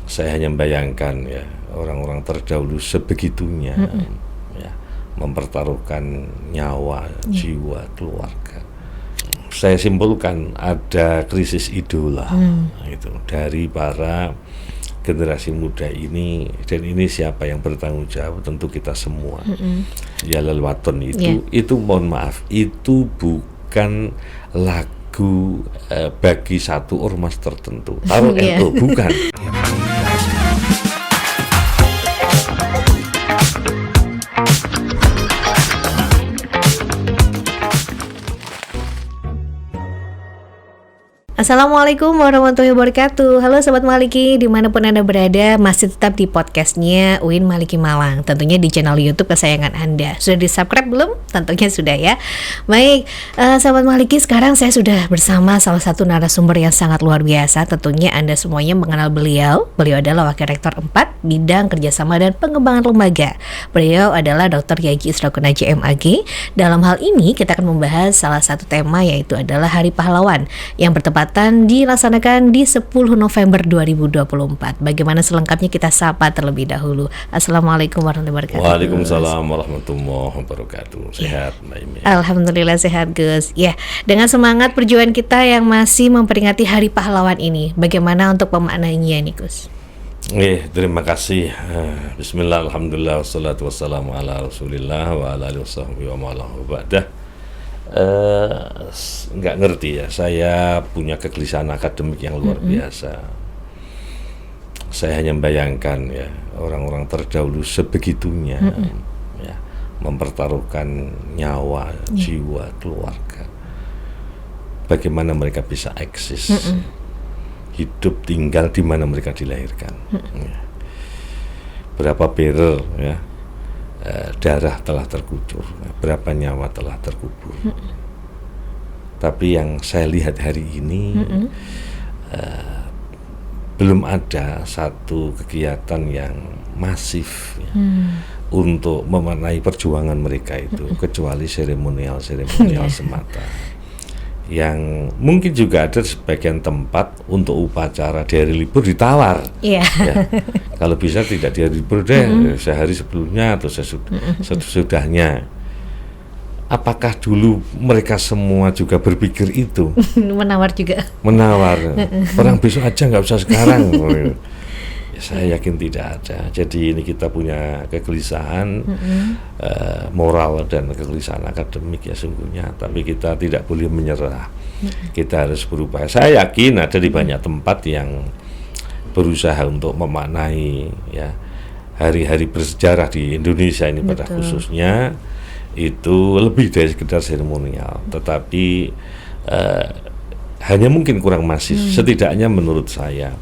Saya hanya membayangkan ya orang-orang terdahulu sebegitunya ya, mempertaruhkan nyawa, jiwa, keluarga. Saya simpulkan ada krisis idola itu dari para generasi muda ini, dan ini siapa yang bertanggung jawab? Tentu kita semua. Ya Lelwaton itu mohon maaf, itu bukan lagu bagi satu ormas tertentu. Taruh NU bukan. Assalamualaikum warahmatullahi wabarakatuh. Halo Sobat Maliki, dimanapun Anda berada, masih tetap di podcastnya UIN Maliki Malang. Tentunya di channel YouTube kesayangan Anda. Sudah di subscribe belum? Tentunya sudah ya. Baik, Sobat Maliki, sekarang saya sudah bersama salah satu narasumber yang sangat luar biasa. Tentunya Anda semuanya mengenal beliau. Beliau adalah Wakil Rektor 4 Bidang Kerjasama dan Pengembangan Lembaga. Beliau adalah Dr. Yaji Isrokun Haji MAG. Dalam hal ini kita akan membahas salah satu tema, yaitu adalah Hari Pahlawan yang bertepatan dilaksanakan di 10 November 2024. Bagaimana selengkapnya kita sapa terlebih dahulu. Assalamualaikum warahmatullahi wabarakatuh. Waalaikumsalam warahmatullahi wabarakatuh. Sehat Mbak Imi? Alhamdulillah sehat Gus. Ya, dengan semangat perjuangan kita yang masih memperingati Hari Pahlawan ini, bagaimana untuk pemaknainya nih Gus? Terima kasih. Bismillah, alhamdulillah, wassalatu wassalamu ala rasulillah wa ala alihi wasahbihi wa ma'alahu ba'dah. Nggak ngerti ya, saya punya kegelisahan akademik yang luar biasa. Saya hanya membayangkan ya orang-orang terdahulu sebegitunya ya, mempertaruhkan nyawa, jiwa, keluarga. Bagaimana mereka bisa eksis, hidup, tinggal di mana mereka dilahirkan. Ya. Berapa barrel ya darah telah terkucur, berapa nyawa telah terkubur. Tapi yang saya lihat hari ini belum ada satu kegiatan yang masif ya, untuk memaknai perjuangan mereka itu, kecuali seremonial semata. Yang mungkin juga ada sebagian tempat untuk upacara di hari libur ditawar. Ya. Kalau bisa tidak di hari libur deh, sehari sebelumnya atau sesudahnya. Apakah dulu mereka semua juga berpikir itu? Menawar juga. Menawar. Perang besok aja nggak usah sekarang. Saya yakin tidak ada. Jadi ini kita punya kegelisahan moral dan kegelisahan akademik ya sungguhnya. Tapi kita tidak boleh menyerah. Kita harus berupaya. Saya yakin ada di banyak tempat yang berusaha untuk memaknai ya hari-hari bersejarah di Indonesia ini pada khususnya itu lebih dari sekedar seremonial. Tetapi hanya mungkin kurang masif. Setidaknya menurut saya.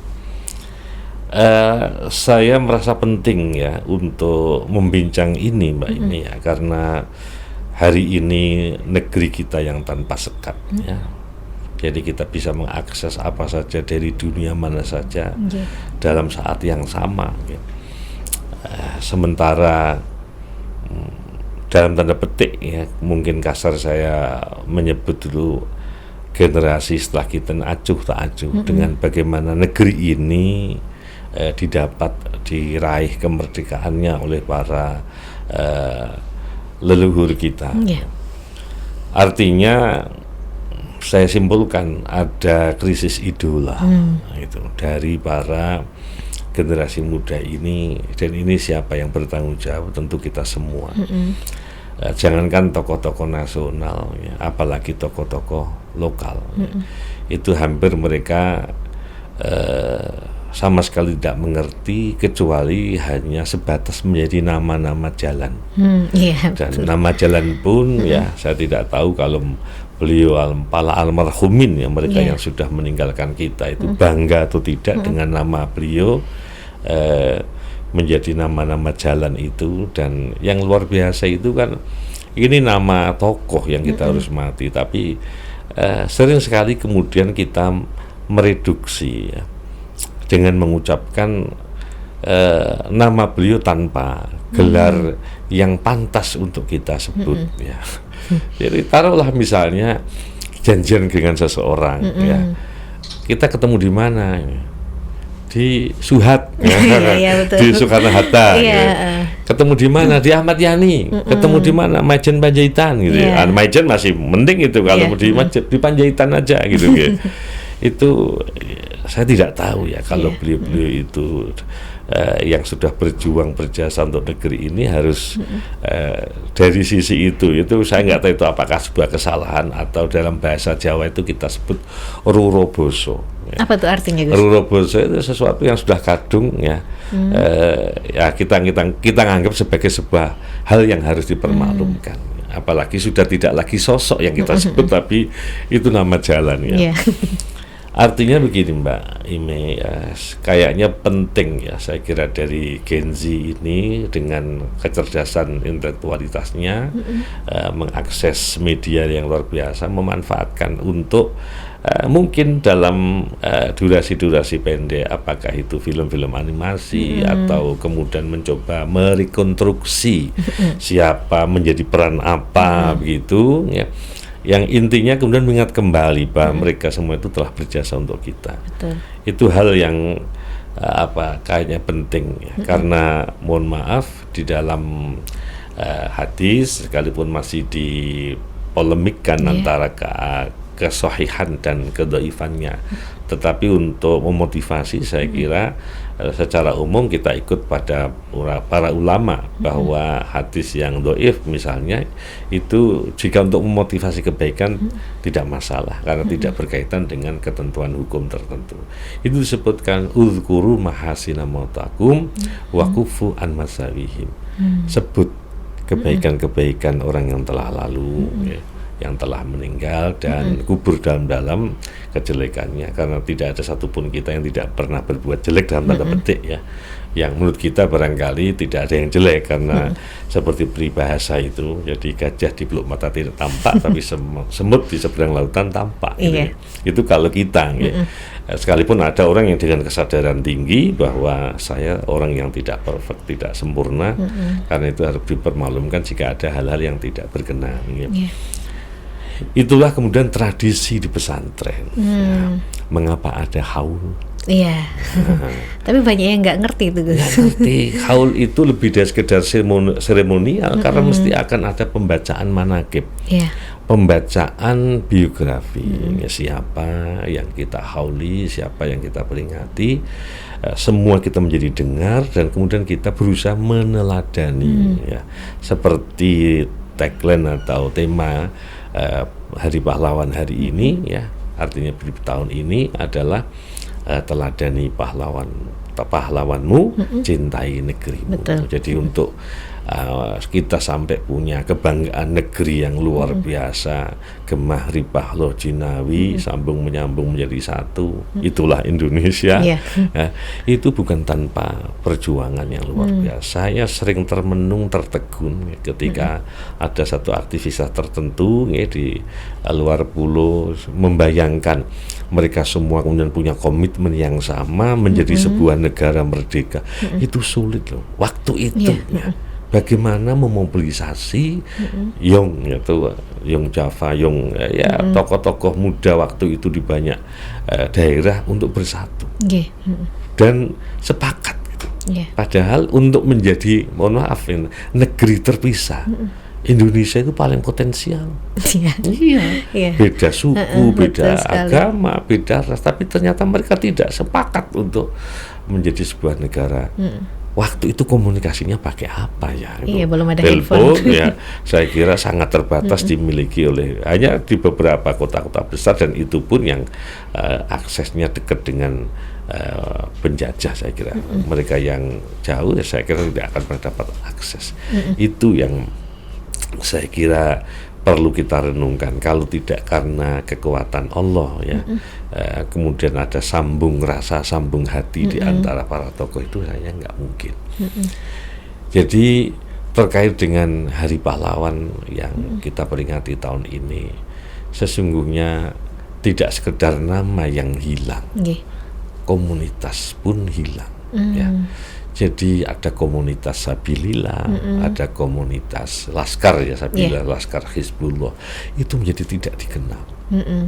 Saya merasa penting ya untuk membincang ini Mbak Imi ya, karena hari ini negeri kita yang tanpa sekat ya. Jadi kita bisa mengakses apa saja dari dunia mana saja dalam saat yang sama ya. Sementara dalam tanda petik ya, mungkin kasar saya menyebut dulu generasi setelah kita acuh tak acuh dengan bagaimana negeri ini diraih kemerdekaannya oleh para leluhur kita. Artinya saya simpulkan ada krisis idola itu dari para generasi muda ini, dan ini siapa yang bertanggung jawab? Tentu kita semua. Jangankan tokoh-tokoh nasional ya, apalagi tokoh-tokoh lokal ya. Itu hampir mereka sama sekali tidak mengerti, kecuali hanya sebatas menjadi nama-nama jalan. Dan nama jalan pun ya saya tidak tahu kalau beliau para almarhumin ya, mereka yang sudah meninggalkan kita itu bangga atau tidak dengan nama beliau menjadi nama-nama jalan itu. Dan yang luar biasa itu kan ini nama tokoh yang kita harus mati, tapi sering sekali kemudian kita mereduksi ya, dengan mengucapkan nama beliau tanpa gelar yang pantas untuk kita sebut ya. Jadi taruhlah misalnya janjian dengan seseorang ya, kita ketemu di mana? Di di Suhat, Iya, betul. di Soekarno Hatta, Iya, ketemu di mana, di Ahmad Yani, ketemu di mana, Majen Panjaitan gitu. Iya. Majen masih mending itu kalau di Panjaitan aja gitu. Itu saya tidak tahu ya kalau beliau-beliau itu yang sudah berjuang berjasa untuk negeri ini harus dari sisi itu saya nggak tahu itu apakah sebuah kesalahan atau dalam bahasa Jawa itu kita sebut ruroboso. Ya. Apa tuh artinya, Gus? Ruroboso itu sesuatu yang sudah kadung ya. Ya kita anggap sebagai sebuah hal yang harus dipermaklumkan. Apalagi sudah tidak lagi sosok yang kita sebut tapi itu nama jalan ya. Yeah. Artinya begini Mbak Ime, kayaknya penting ya saya kira dari Gen Z ini dengan kecerdasan intelektualitasnya mengakses media yang luar biasa, memanfaatkan untuk mungkin dalam durasi-durasi pendek, apakah itu film-film animasi atau kemudian mencoba merekonstruksi siapa menjadi peran apa begitu ya. Yang intinya kemudian mengingat kembali bahwa mereka semua itu telah berjasa untuk kita. Betul. Itu hal yang kayaknya penting ya. Karena mohon maaf di dalam hadis sekalipun masih dipolemikkan antara kesahihan dan kedhaifannya, tetapi untuk memotivasi saya kira secara umum kita ikut pada para ulama bahwa hadis yang dhaif misalnya itu jika untuk memotivasi kebaikan tidak masalah karena tidak berkaitan dengan ketentuan hukum tertentu. Itu disebutkan uzkuru mahasina mautakum wa kufu an masawihim. Sebut kebaikan-kebaikan orang yang telah lalu ya, yang telah meninggal dan kubur dalam kejelekannya, karena tidak ada satupun kita yang tidak pernah berbuat jelek dalam tanda petik ya, yang menurut kita barangkali tidak ada yang jelek karena seperti peribahasa itu, jadi gajah di peluk mata tidak tampak tapi semut di seberang lautan tampak gitu. Itu kalau kita ya. Sekalipun ada orang yang dengan kesadaran tinggi bahwa saya orang yang tidak perfect, tidak sempurna, karena itu harus dipermaklumkan jika ada hal-hal yang tidak berkenan ya. Itulah kemudian tradisi di pesantren. Ya. Mengapa ada haul? Iya. Tapi banyak yang nggak ngerti itu, Gus. Nggak ngerti. Haul itu lebih dari sekedar seremonial karena mesti akan ada pembacaan manaqib. Iya. Pembacaan biografi siapa yang kita hauli, siapa yang kita peringati, semua kita menjadi dengar dan kemudian kita berusaha meneladani ya. Seperti tagline atau tema Hari Pahlawan hari ini ya, artinya di tahun ini adalah teladani pahlawanmu, cintai negerimu. Jadi untuk kita sampai punya kebanggaan negeri yang luar biasa, gemah ripah loh jinawi, sambung menyambung menjadi satu, itulah Indonesia. Itu bukan tanpa perjuangan yang luar biasa. Saya sering termenung tertegun ketika ada satu aktivitas tertentu di luar pulau, membayangkan mereka semua kemudian punya komitmen yang sama menjadi sebuah negara merdeka. Itu sulit loh waktu itu ya. Bagaimana memobilisasi Yong Java, tokoh-tokoh muda waktu itu di banyak daerah untuk bersatu dan sepakat gitu. Padahal untuk menjadi, mohon maaf, negeri terpisah, Indonesia itu paling potensial. Beda suku, beda agama, beda ras, tapi ternyata mereka tidak sepakat untuk menjadi sebuah negara. Waktu itu komunikasinya pakai apa ya? Belum ada telepon ya. Saya kira sangat terbatas dimiliki oleh hanya di beberapa kota-kota besar, dan itu pun yang aksesnya dekat dengan penjajah. Saya kira mereka yang jauh saya kira tidak akan pernah dapat akses. Itu yang saya kira perlu kita renungkan. Kalau tidak karena kekuatan Allah ya, kemudian ada sambung rasa, sambung hati di antara para tokoh itu, saya nggak mungkin. Jadi terkait dengan Hari Pahlawan yang kita peringati tahun ini, sesungguhnya tidak sekedar nama yang hilang, komunitas pun hilang. Ya. Jadi ada komunitas Sabilillah, ada komunitas Laskar ya Sabilillah, Laskar Hizbullah, itu menjadi tidak dikenal.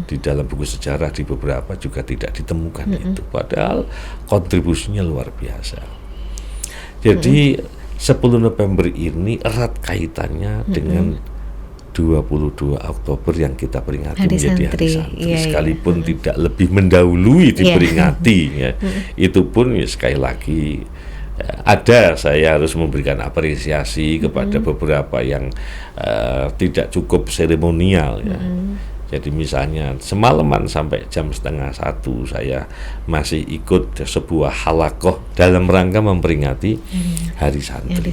Di dalam buku sejarah di beberapa juga tidak ditemukan itu, padahal kontribusinya luar biasa. Jadi 10 November ini erat kaitannya dengan 22 Oktober yang kita peringati menjadi Hari Santri, sekalipun tidak lebih mendahului diperingati ya. Itu pun ya, sekali lagi saya harus memberikan apresiasi kepada beberapa yang tidak cukup seremonial ya. Jadi misalnya semalaman sampai jam 12:30 saya masih ikut sebuah halakoh dalam rangka memperingati Hari Santri.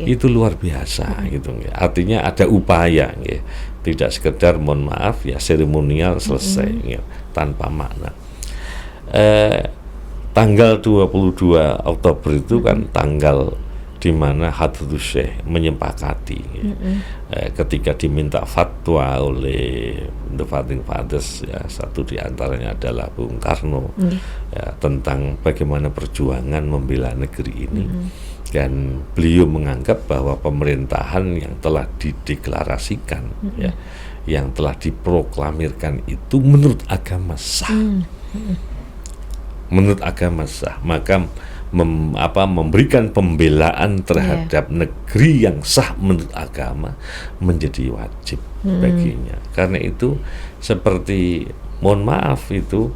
Itu luar biasa gitu ya. Artinya ada upaya ya. Tidak sekedar mohon maaf ya seremonial selesai ya, tanpa makna. Tanggal 22 Oktober itu kan tanggal di mana Hadratus Syekh menyepakati ketika diminta fatwa oleh The Founding Fathers ya, satu di antaranya adalah Bung Karno ya, tentang bagaimana perjuangan membela negeri ini, dan beliau menganggap bahwa pemerintahan yang telah dideklarasikan ya, yang telah diproklamirkan itu menurut agama sah. Menurut agama sah, maka memberikan pembelaan terhadap negeri yang sah menurut agama menjadi wajib baginya. Karena itu seperti mohon maaf itu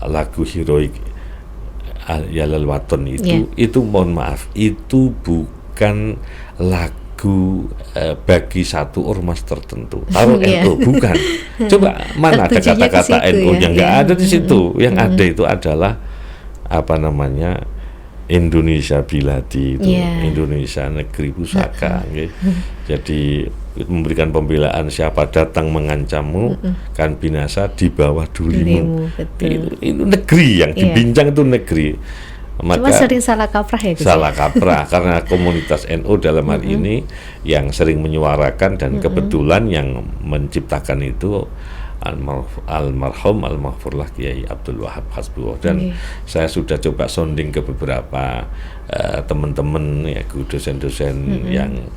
lagu heroik Yalal Waton itu mohon maaf itu bukan lagu bagi satu ormas tertentu. Taruh NU bukan. Coba mana ada kata-kata NU yang nggak ada di situ. Yang ada itu adalah Indonesia Biladi itu, Indonesia negeri pusaka. Jadi memberikan pembelaan siapa datang mengancammu kan binasa di bawah durimu. Itu negeri yang dibincang itu negeri. Maka cuma sering salah kaprah ya Gus? Salah kaprah karena komunitas NU dalam hal ini yang sering menyuarakan dan kebetulan yang menciptakan itu almarhumlah Kiai Abdul Wahab Hasbullah, dan saya sudah coba sounding ke beberapa teman-teman ya, dosen-dosen yang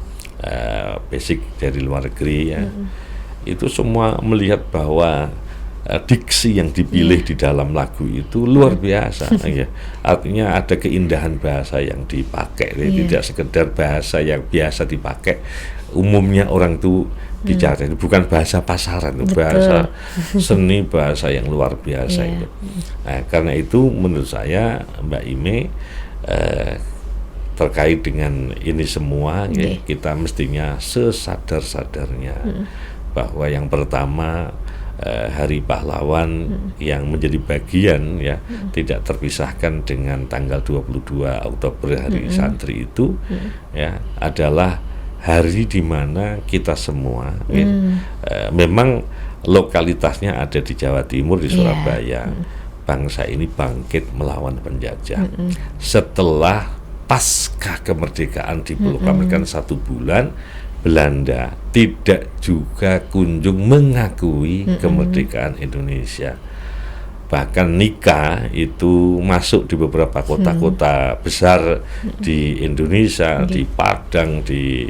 basic dari luar negeri ya, itu semua melihat bahwa diksi yang dipilih di dalam lagu itu luar biasa ya. Artinya ada keindahan bahasa yang dipakai, tidak sekedar bahasa yang biasa dipakai umumnya orang itu bicara, bukan bahasa pasaran, bahasa seni, bahasa yang luar biasa itu. Nah, karena itu menurut saya Mbak Ime terkait dengan ini semua ya, kita mestinya sesadar-sadarnya bahwa yang pertama Hari Pahlawan yang menjadi bagian ya, tidak terpisahkan dengan tanggal 22 Oktober Hari Santri itu ya, adalah hari di mana kita semua ya, memang lokalitasnya ada di Jawa Timur, di Surabaya. Bangsa ini bangkit melawan penjajah. Setelah pasca kemerdekaan diproklamirkan 1 bulan, Belanda tidak juga kunjung mengakui kemerdekaan Indonesia. Bahkan nikah itu masuk di beberapa kota-kota besar di Indonesia, di Padang, di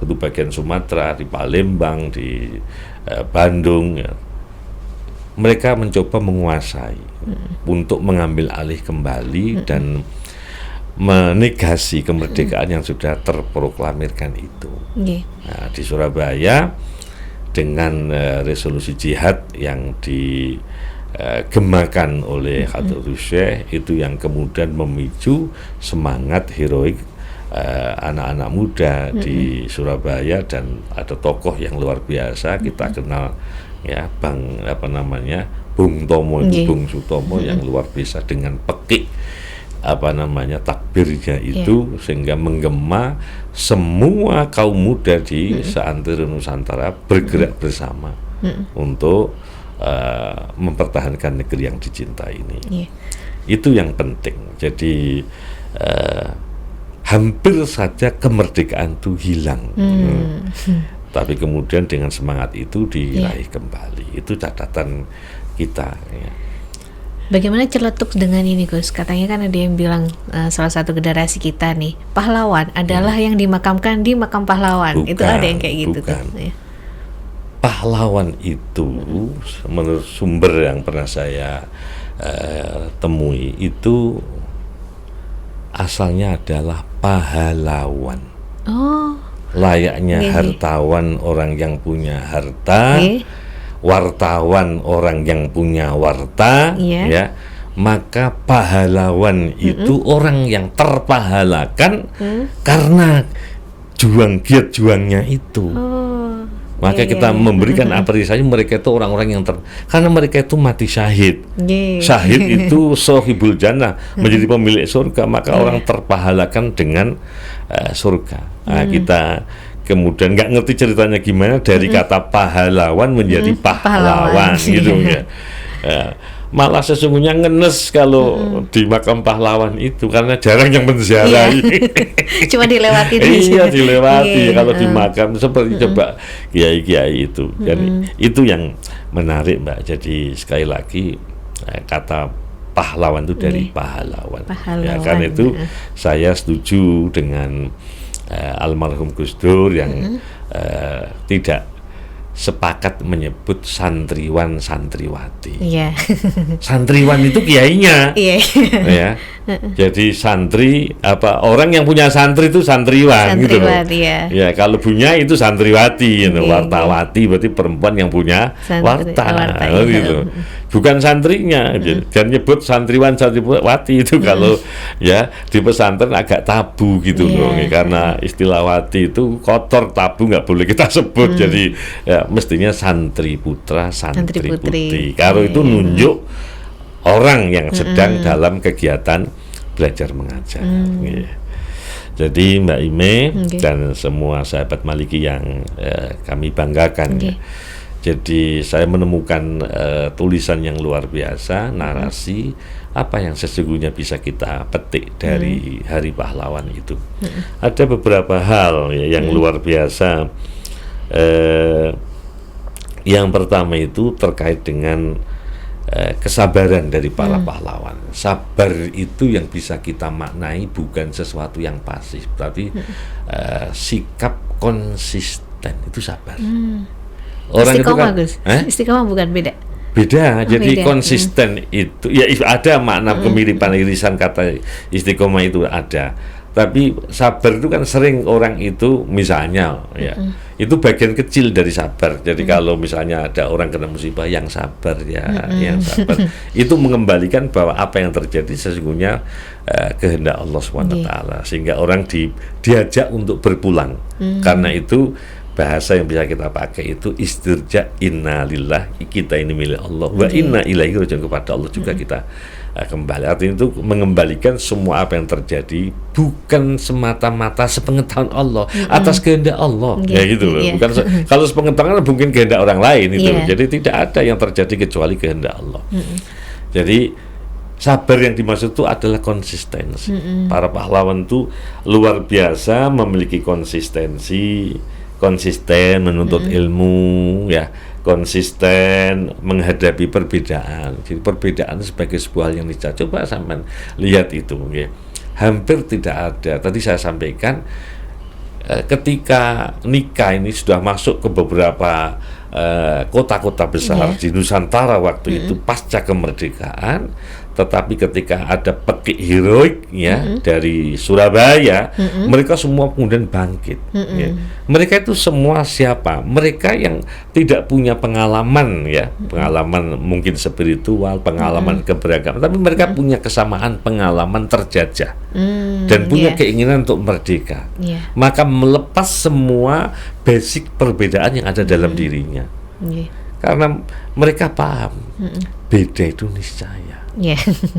bagian Sumatera, di Palembang, di Bandung ya. Mereka mencoba menguasai untuk mengambil alih kembali dan menegasi kemerdekaan yang sudah terproklamirkan itu. Nah, di Surabaya dengan resolusi jihad yang digemakan oleh Hadratus Syekh itu yang kemudian memicu semangat heroik anak-anak muda di Surabaya, dan ada tokoh yang luar biasa kita kenal ya, Bung Tomo, Bung Sutomo yang luar biasa dengan pekik takbirnya itu sehingga menggema semua kaum muda di seantero Nusantara bergerak bersama untuk mempertahankan negeri yang dicintai ini. Itu yang penting. Jadi hampir saja kemerdekaan itu hilang, tapi kemudian dengan semangat itu diraih kembali. Itu catatan kita ya. Bagaimana celetuk dengan ini Gus? Katanya kan ada yang bilang salah satu generasi kita nih, pahlawan adalah yang dimakamkan di makam pahlawan. Bukan, Itu ada yang kayak gitu bukan. tuh. Ya. Pahlawan itu menurut sumber yang pernah saya temui itu asalnya adalah pahlawan. Oh. Layaknya Oke. hartawan orang yang punya harta, Oke. wartawan orang yang punya warta, Iya. ya, maka pahlawan itu orang yang terpahalakan karena giat juangnya itu. Oh. Maka Iya, kita iya. memberikan apresiasi mereka itu orang-orang yang karena mereka itu mati syahid. Iya. Syahid itu sohibul jannah, menjadi pemilik surga, maka orang terpahalakan dengan surga. Nah, kita kemudian nggak ngerti ceritanya gimana dari kata pahlawan menjadi pahlawan gitu ya. Malah sesungguhnya ngenes kalau di makam pahlawan itu karena jarang yang menziarahi. Cuma dilewati Iya, dilewati. Iya. Kalau di makam seperti coba kiai-kiai itu. Dan itu yang menarik, Mbak. Jadi sekali lagi kata pahlawan itu dari pahlawan. Ya, karena itu saya setuju dengan almarhum Gus Dur yang tidak sepakat menyebut santriwan santriwati. Iya. Santriwan itu kiainya. Iya. Ya. Jadi santri orang yang punya santri itu santriwan gitu loh. Santriwan, iya. Ya, kalau punya itu santriwati gitu. Iya, Wartawati berarti perempuan yang punya warta iya. gitu. Bukan santrinya. Dan nyebut santriwan santriwati itu kalau ya di pesantren agak tabu gitu loh. Karena istilah wati itu kotor, tabu, nggak boleh kita sebut. Jadi ya mestinya santri putra, santri putri. Kalau itu nunjuk orang yang sedang dalam kegiatan belajar mengajar. Jadi Mbak Ime dan semua sahabat Maliki yang kami banggakan. Ya. Jadi saya menemukan tulisan yang luar biasa, narasi apa yang sesungguhnya bisa kita petik dari Hari Pahlawan itu. Ada beberapa hal ya, yang luar biasa. Yang pertama itu terkait dengan kesabaran dari para pahlawan. Sabar itu yang bisa kita maknai bukan sesuatu yang pasif, tapi sikap konsisten itu sabar. Orang Istiqomah, itu kan, Gus. Istiqomah bukan beda. Beda. Jadi beda. konsisten itu ya ada makna kemiripan irisan kata istiqomah itu ada. Tapi sabar itu kan sering orang itu misalnya ya itu bagian kecil dari sabar. Jadi kalau misalnya ada orang kena musibah yang sabar ya, yang sabar itu mengembalikan bahwa apa yang terjadi sesungguhnya kehendak Allah SWT, sehingga orang diajak untuk berpulang. Karena itu bahasa yang bisa kita pakai itu istirja, innalillah, kita ini milik Allah, wa inna ilaihi raji'un, kepada Allah juga kita kembali. Artinya itu mengembalikan semua apa yang terjadi bukan semata-mata sepengetahuan Allah, atas kehendak Allah. Ya gitu loh. Bukan kalau sepengetahuan mungkin kehendak orang lain itu. Jadi tidak ada yang terjadi kecuali kehendak Allah. Jadi sabar yang dimaksud itu adalah konsistensi. Para pahlawan itu luar biasa memiliki konsistensi, konsisten menuntut ilmu, ya, konsisten menghadapi perbedaan. Jadi perbedaan sebagai sebuah hal yang niscaya. Coba sampean lihat itu, ya. Hampir tidak ada. Tadi saya sampaikan ketika nikah ini sudah masuk ke beberapa kota-kota besar di Nusantara waktu itu pasca kemerdekaan, tetapi ketika ada pekik heroik ya dari Surabaya, mereka semua kemudian bangkit. Ya. Mereka itu semua siapa? Mereka yang tidak punya pengalaman ya, pengalaman mungkin spiritual, pengalaman keberagaman, tapi mereka punya kesamaan pengalaman terjajah dan punya keinginan untuk merdeka. Maka melepas semua basic perbedaan yang ada dalam dirinya. Karena mereka paham beda itu niscaya.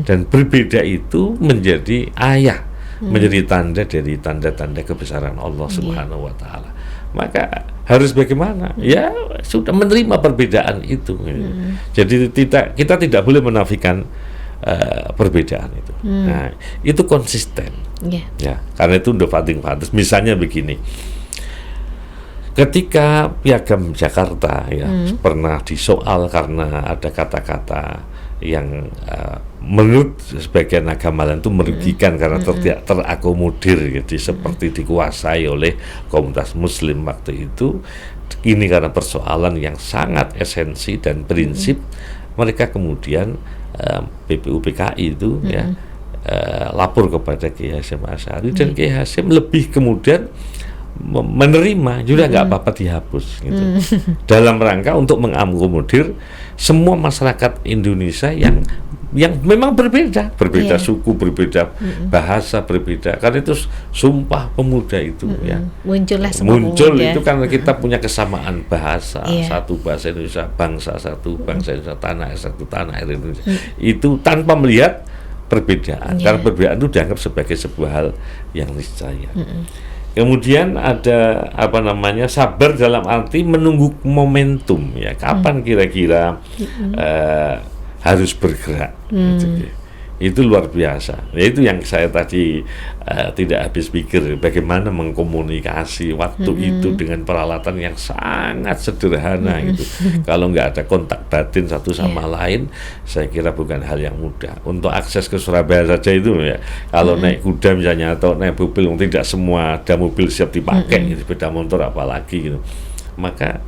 Dan berbeda itu menjadi ayah, menjadi tanda dari tanda-tanda kebesaran Allah Subhanahu wa Ta'ala. Maka harus bagaimana? Ya sudah menerima perbedaan itu. Jadi kita tidak boleh menafikan perbedaan itu. Nah, itu konsisten. Ya, karena itu udah fating. Misalnya begini. Ketika Piagam Jakarta ya pernah disoal karena ada kata-kata menurut sebagian agama lain itu merugikan karena tidak terakomodir, jadi seperti dikuasai oleh komunitas Muslim waktu itu. Ini karena persoalan yang sangat esensi dan prinsip, mereka kemudian PPUPKI itu lapor kepada Kiai Hasyim Asy'ari, dan Kiai Hasyim lebih kemudian menerima, juga nggak apa-apa dihapus gitu. Dalam rangka untuk mengakomodir semua masyarakat Indonesia yang memang berbeda suku, berbeda bahasa, berbeda. Karena itu Sumpah Pemuda itu muncul itu karena kita punya kesamaan bahasa, satu bahasa Indonesia, bangsa satu, bangsa Indonesia, tanah satu, tanah air Indonesia. Itu tanpa melihat perbedaan, karena perbedaan itu dianggap sebagai sebuah hal yang niscaya. Kemudian ada sabar dalam arti menunggu momentum, ya, kapan kira-kira harus bergerak. Itu luar biasa. Itu yang saya tadi tidak habis pikir, bagaimana mengkomunikasi waktu itu dengan peralatan yang sangat sederhana gitu. Kalau nggak ada kontak batin satu sama lain, saya kira bukan hal yang mudah. Untuk akses ke Surabaya saja itu, ya, kalau naik kuda misalnya atau naik mobil, tidak semua ada mobil siap dipakai, gitu, sepeda motor apalagi gitu. Maka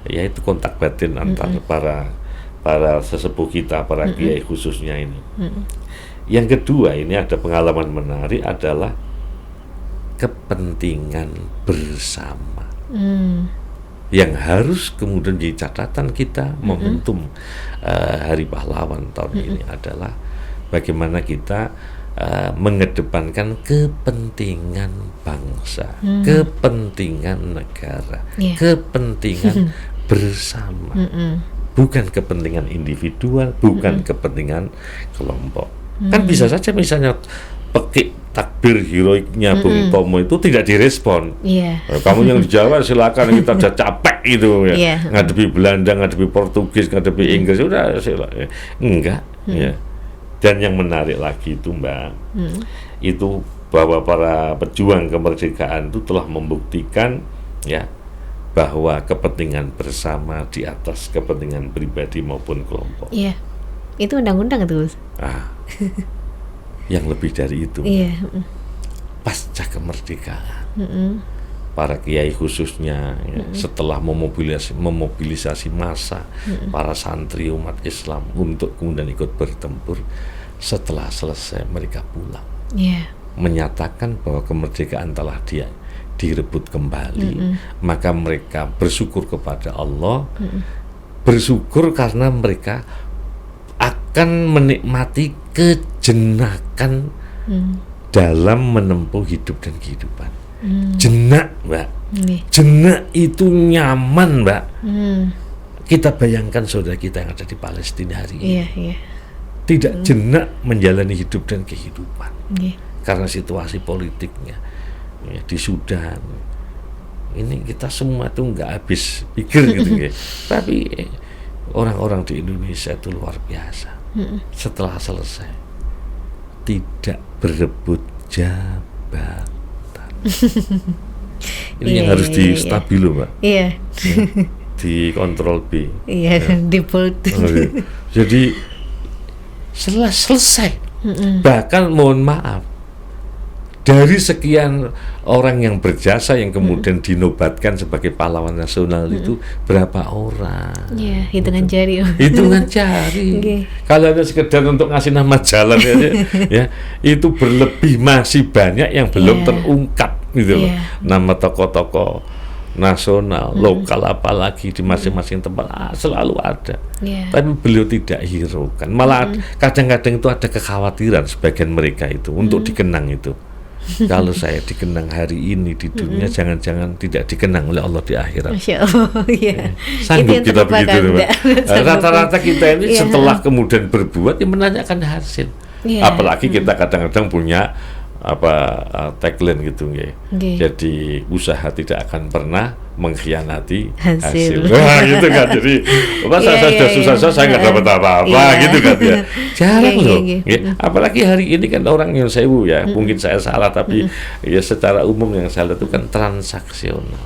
ya itu kontak batin antar para sesepuh kita, para kiai khususnya ini. Yang kedua, ini ada pengalaman menarik, adalah kepentingan bersama yang harus kemudian jadi catatan kita. Momentum Hari Pahlawan tahun ini adalah bagaimana kita mengedepankan kepentingan bangsa, kepentingan negara, kepentingan bersama. Bukan kepentingan individual, bukan kepentingan kelompok. Kan bisa saja misalnya pakai takbir heroiknya Bung Tomo itu tidak direspon. Kamu yang di Jawa silakan, kita udah capek itu, ya. Ngadepi Belanda, ngadepi Portugis, ngadepi Inggris, udah silakan. Enggak, ya. Dan yang menarik lagi itu, Mbak, itu bahwa para pejuang kemerdekaan itu telah membuktikan, ya, bahwa kepentingan bersama di atas kepentingan pribadi maupun kelompok. Iya, itu undang-undang itu. Yang lebih dari itu. Pasca kemerdekaan, para kiai khususnya, ya, setelah memobilisasi massa, para santri umat Islam untuk kemudian ikut bertempur, setelah selesai mereka pulang, menyatakan bahwa kemerdekaan telah direbut kembali. Maka mereka bersyukur kepada Allah, bersyukur karena mereka akan menikmati kejenakan dalam menempuh hidup dan kehidupan. Jenak, Mbak. Jenak itu nyaman, Mbak. Kita bayangkan saudara kita yang ada di Palestina hari ini, tidak jenak menjalani hidup dan kehidupan karena situasi politiknya. Ya, di Sudan ini kita semua tuh nggak habis pikir gitu, ya. Tapi orang-orang di Indonesia itu luar biasa. Setelah selesai tidak berebut jabatan. Ini yang harus distabilo, Mbak. Di kontrol B. Di bold. Jadi setelah selesai, bahkan mohon maaf, dari sekian orang yang berjasa yang kemudian dinobatkan sebagai pahlawan nasional itu berapa orang? Hitungan jari. Hitungan jari. Kalau ada sekedar untuk ngasih nama jalan ya, itu berlebih, masih banyak yang belum terungkap gitu loh. Nama tokoh-tokoh nasional, lokal apalagi di masing-masing tempat selalu ada. Tapi beliau tidak hiraukan. Malah kadang-kadang itu ada kekhawatiran sebagian mereka itu untuk dikenang itu. Kalau saya dikenang hari ini di dunia, jangan-jangan tidak dikenang oleh Allah di akhirat. Masya Allah, sanggup kita begitu, rata-rata kita ini setelah kemudian berbuat, menanyakan hasil. Apalagi kita kadang-kadang punya tagline gitu nggih. Jadi usaha tidak akan pernah mengkhianati hasil. Wah, gitu kan. Jadi masa saya sudah susah saya nggak dapat apa-apa gitu kan ya. Jarang loh. Apalagi hari ini kan orang yang sewu ya, mungkin saya salah tapi ya secara umum yang saya lihat itu kan transaksional.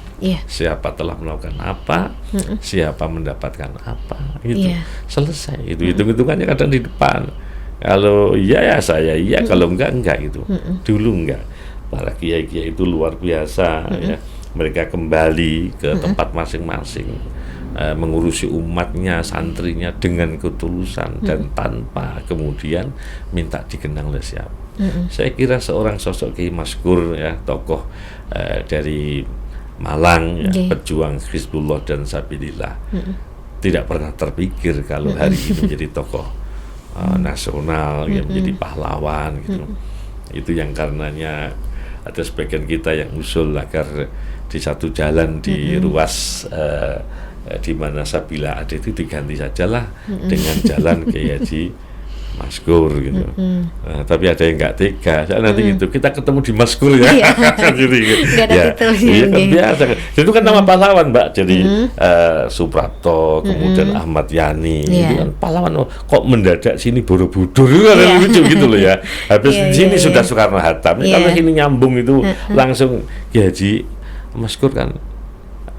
Siapa telah melakukan apa, siapa mendapatkan apa, gitu. Selesai. Itu hitung-hitungannya kadang di depan. Kalau iya ya saya iya, kalau enggak gitu. Dulu enggak. Para kiai-kiai itu luar biasa ya. Mereka kembali ke tempat masing-masing, mengurusi umatnya, santrinya dengan ketulusan dan tanpa kemudian minta dikenang oleh siapa. Saya kira seorang sosok Kiai Maskur ya, tokoh dari Malang ya, pejuang Hizbullah dan Sabilillah, tidak pernah terpikir kalau hari ini menjadi tokoh nasional yang menjadi pahlawan gitu. Itu yang karenanya ada sebagian kita yang usul agar di satu jalan di ruas di mana Sabila ada itu diganti sajalah dengan jalan Kiai Haji Maskur gitu. Tapi ada yang nggak tega. Nanti gitu kita ketemu di Maskur ya. Jadi ya, iya kan biasa. Itu kan nama pahlawan, Mbak. Jadi Suprapto, kemudian Ahmad Yani, itu kan pahlawan. Kok mendadak sini Borobudur itu kan lucu gitu loh ya. Habis sini sudah Soekarno Hatta. Kalau ini nyambung itu langsung Kiai Haji Maskur kan.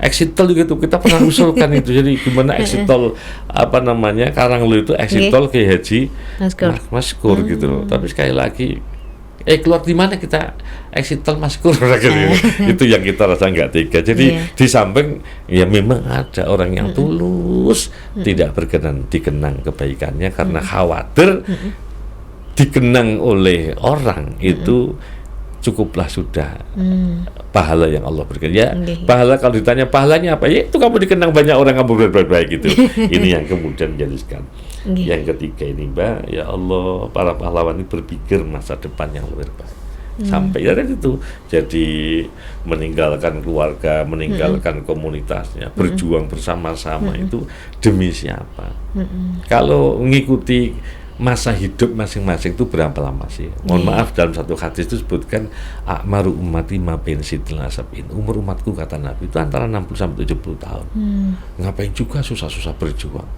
Exit tol gitu kita pernah usulkan itu. Jadi gimana exit tol Karanglo itu exit tol Kiai Haji Maskur gitu loh. Tapi sekali lagi keluar di mana kita exit tol Maskur gitu. Itu yang kita rasa nggak tega. Jadi di samping ya memang ada orang yang tulus tidak berkenan dikenang kebaikannya karena khawatir dikenang oleh orang itu cukuplah sudah pahala yang Allah berikan. Pahala kalau ditanya pahalanya apa? Ya itu kamu dikenang banyak orang, kamu berbuat baik gitu. Ini yang kemudian menjadikan. Yang ketiga ini, Mbak, ya Allah, para pahlawan ini berpikir masa depan yang lebih baik. Sampai dari itu jadi meninggalkan keluarga, meninggalkan komunitasnya, berjuang bersama-sama itu demi siapa? Kalau mengikuti masa hidup masing-masing itu berapa lama sih? Mohon maaf, dalam satu hadis itu sebutkan akmaru ummati ma baina sitil asabin. Umur umatku kata Nabi itu antara 60 sampai 70 tahun. Ngapain juga susah-susah berjuang?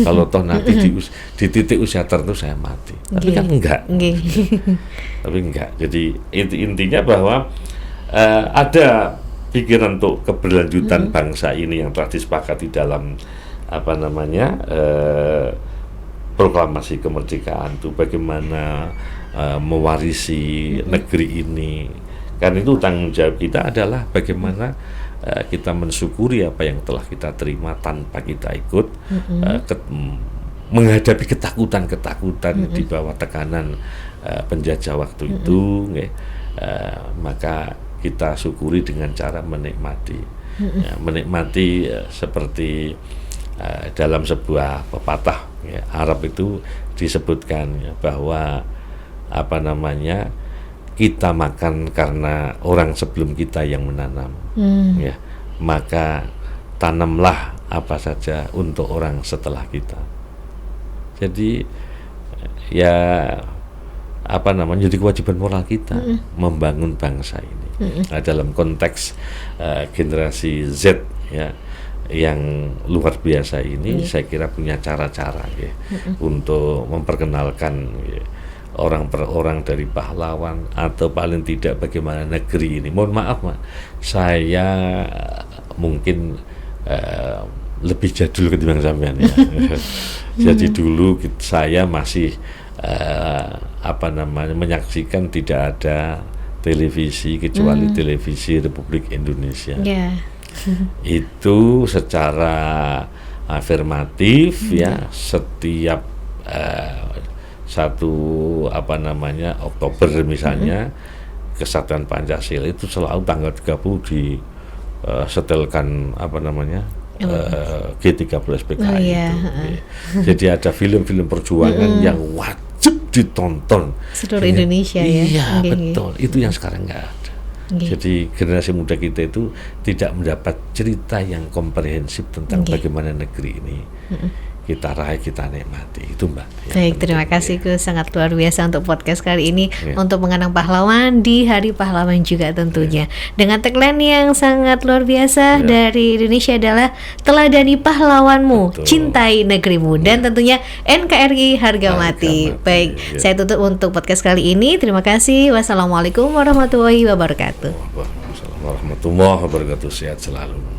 Kalau toh nanti di titik usia tertentu saya mati. Tapi kan enggak. Tapi enggak. Jadi intinya bahwa ada pikiran untuk keberlanjutan bangsa ini yang telah disepakati dalam proklamasi kemerdekaan itu bagaimana mewarisi negeri ini. Karena itu tanggung jawab kita adalah bagaimana kita mensyukuri apa yang telah kita terima tanpa kita ikut menghadapi ketakutan-ketakutan di bawah tekanan penjajah waktu itu. Maka kita syukuri dengan cara menikmati. Menikmati seperti dalam sebuah pepatah Arab itu disebutkan bahwa kita makan karena orang sebelum kita yang menanam, maka tanamlah apa saja untuk orang setelah kita. Jadi jadi kewajiban moral kita membangun bangsa ini. Nah, dalam konteks generasi Z yang luar biasa ini, saya kira punya cara-cara untuk memperkenalkan orang per orang dari pahlawan, atau paling tidak bagaimana negeri ini. Mohon maaf, saya mungkin lebih jadul ketimbang sampean ya. Jadi dulu saya masih menyaksikan tidak ada televisi kecuali televisi Republik Indonesia. Itu secara afirmatif setiap Oktober misalnya Kesatuan Pancasila itu selalu tanggal 30 disetelkan G30 PKI itu. Jadi ada film-film perjuangan yang wajib ditonton seluruh Indonesia ya. Iya, betul. Itu yang sekarang nggak ada. Jadi generasi muda kita itu tidak mendapat cerita yang komprehensif tentang bagaimana negeri ini. kita raih, kita nikmati. Itu Mbak. Baik, terima kasih Gus, sangat luar biasa untuk podcast kali ini Ya. untuk mengenang pahlawan di Hari Pahlawan juga tentunya. Dengan tagline yang sangat luar biasa dari Indonesia adalah teladani pahlawanmu, Betul. cintai negerimu, dan tentunya NKRI harga mati. mati. Baik, Ya. saya tutup untuk podcast kali ini. Terima kasih. Wassalamualaikum warahmatullahi wabarakatuh. Waalaikumsalam warahmatullahi wabarakatuh. Sehat selalu.